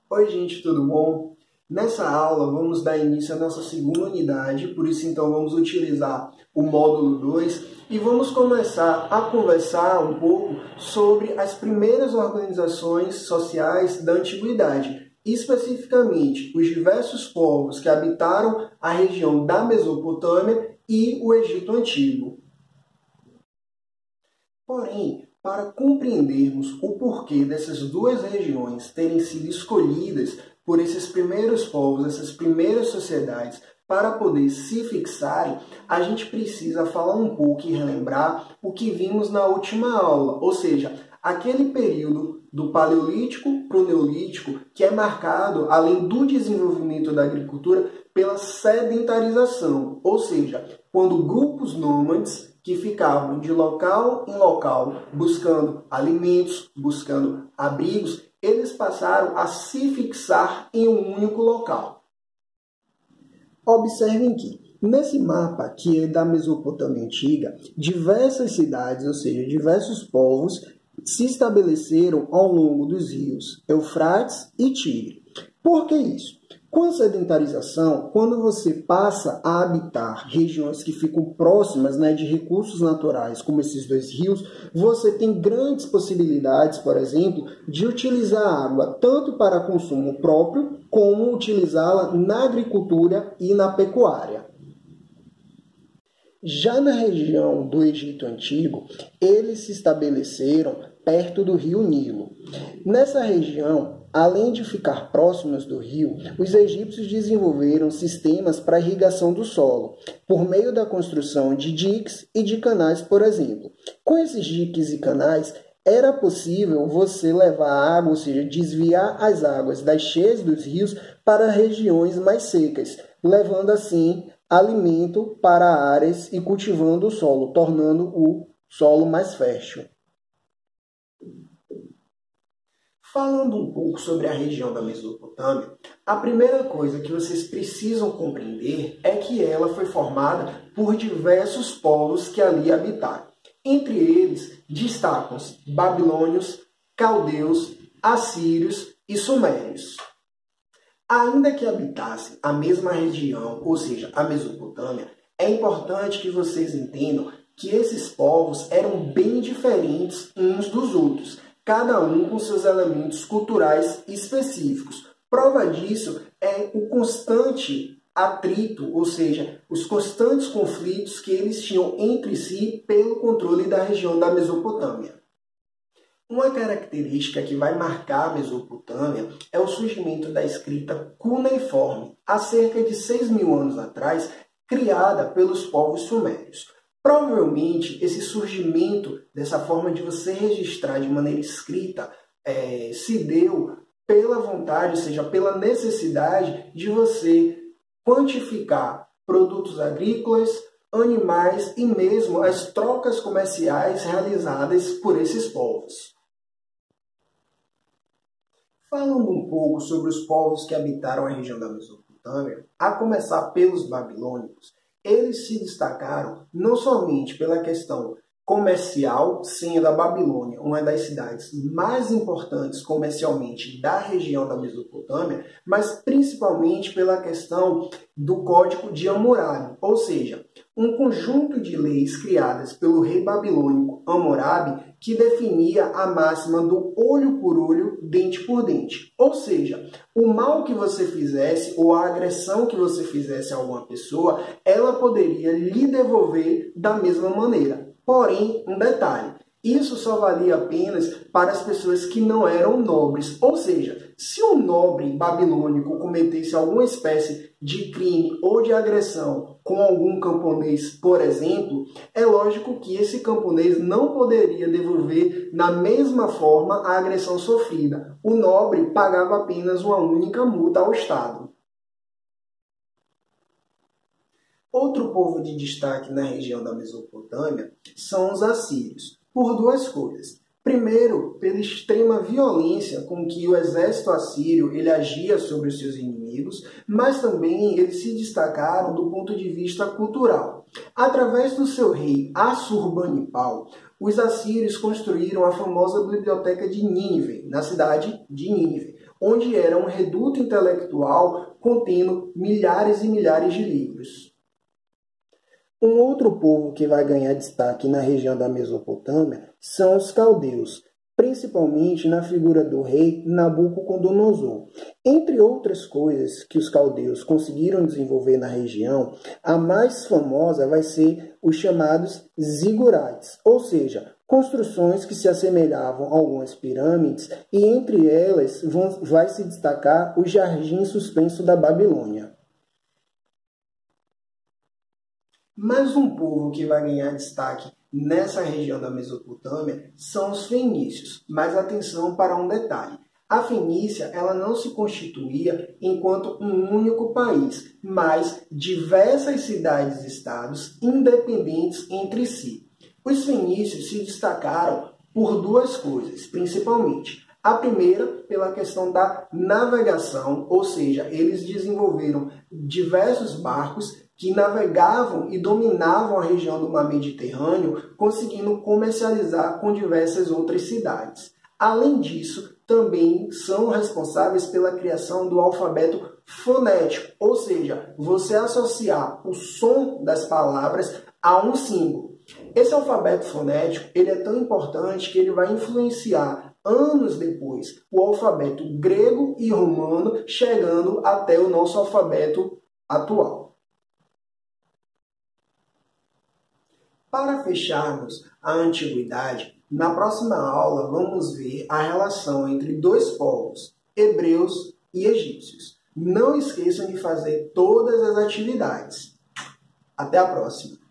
Oi gente, tudo bom? Nessa aula vamos dar início à nossa segunda unidade, por isso então vamos utilizar o módulo 2 e vamos começar a conversar um pouco sobre as primeiras organizações sociais da antiguidade, especificamente os diversos povos que habitaram a região da Mesopotâmia e o Egito Antigo. Porém, para compreendermos o porquê dessas duas regiões terem sido escolhidas por esses primeiros povos, essas primeiras sociedades, para poder se fixarem, a gente precisa falar um pouco e relembrar o que vimos na última aula, ou seja, aquele período do Paleolítico para o Neolítico, que é marcado, além do desenvolvimento da agricultura, pela sedentarização, ou seja, quando grupos nômades que ficavam de local em local, buscando alimentos, buscando abrigos, eles passaram a se fixar em um único local. Observem que, nesse mapa que é da Mesopotâmia Antiga, diversas cidades, ou seja, diversos povos, se estabeleceram ao longo dos rios Eufrates e Tigre. Por que isso? Com a sedentarização, quando você passa a habitar regiões que ficam próximas de recursos naturais, como esses dois rios, você tem grandes possibilidades, por exemplo, de utilizar a água tanto para consumo próprio, como utilizá-la na agricultura e na pecuária. Já na região do Egito Antigo, eles se estabeleceram perto do rio Nilo. Nessa região, além de ficar próximos do rio, os egípcios desenvolveram sistemas para irrigação do solo, por meio da construção de diques e de canais, por exemplo. Com esses diques e canais, era possível você levar água, ou seja, desviar as águas das cheias dos rios para regiões mais secas, levando assim alimento para áreas e cultivando o solo, tornando o solo mais fértil. Falando um pouco sobre a região da Mesopotâmia, a primeira coisa que vocês precisam compreender é que ela foi formada por diversos povos que ali habitaram. Entre eles, destacam-se babilônios, caldeus, assírios e sumérios. Ainda que habitassem a mesma região, ou seja, a Mesopotâmia, é importante que vocês entendam que esses povos eram bem diferentes uns dos outros, cada um com seus elementos culturais específicos. Prova disso é o constante atrito, ou seja, os constantes conflitos que eles tinham entre si pelo controle da região da Mesopotâmia. Uma característica que vai marcar a Mesopotâmia é o surgimento da escrita cuneiforme, há cerca de 6.000 anos atrás, criada pelos povos sumérios. Provavelmente, esse surgimento dessa forma de você registrar de maneira escrita se deu pela vontade, ou seja, pela necessidade de você quantificar produtos agrícolas, animais e mesmo as trocas comerciais realizadas por esses povos. Falando um pouco sobre os povos que habitaram a região da Mesopotâmia, a começar pelos babilônicos, eles se destacaram não somente pela questão comercial, sendo a Babilônia uma das cidades mais importantes comercialmente da região da Mesopotâmia, mas principalmente pela questão do Código de Hammurabi, ou seja, um conjunto de leis criadas pelo rei babilônico Hammurabi que definia a máxima do olho por olho, dente por dente. Ou seja, o mal que você fizesse ou a agressão que você fizesse a alguma pessoa, ela poderia lhe devolver da mesma maneira. Porém, um detalhe, isso só valia apenas para as pessoas que não eram nobres. Ou seja, se um nobre babilônico cometesse alguma espécie de crime ou de agressão com algum camponês, por exemplo, é lógico que esse camponês não poderia devolver da mesma forma a agressão sofrida. O nobre pagava apenas uma única multa ao Estado. Outro povo de destaque na região da Mesopotâmia são os assírios, por duas coisas. Primeiro, pela extrema violência com que o exército assírio ele agia sobre os seus inimigos, mas também eles se destacaram do ponto de vista cultural. Através do seu rei Assurbanipal, os assírios construíram a famosa biblioteca de Nínive, na cidade de Nínive, onde era um reduto intelectual contendo milhares e milhares de livros. Um outro povo que vai ganhar destaque na região da Mesopotâmia são os caldeus, principalmente na figura do rei Nabucodonosor. Entre outras coisas que os caldeus conseguiram desenvolver na região, a mais famosa vai ser os chamados zigurates, ou seja, construções que se assemelhavam a algumas pirâmides, e entre elas vai se destacar o Jardim Suspenso da Babilônia. Mais um povo que vai ganhar destaque nessa região da Mesopotâmia são os fenícios. Mas atenção para um detalhe. A Fenícia ela não se constituía enquanto um único país, mas diversas cidades e estados independentes entre si. Os fenícios se destacaram por duas coisas, principalmente. A primeira, pela questão da navegação, ou seja, eles desenvolveram diversos barcos que navegavam e dominavam a região do mar Mediterrâneo, conseguindo comercializar com diversas outras cidades. Além disso, também são responsáveis pela criação do alfabeto fonético, ou seja, você associar o som das palavras a um símbolo. Esse alfabeto fonético ele é tão importante que ele vai influenciar anos depois o alfabeto grego e romano, chegando até o nosso alfabeto atual. Para fecharmos a antiguidade, na próxima aula vamos ver a relação entre dois povos, hebreus e egípcios. Não esqueçam de fazer todas as atividades. Até a próxima!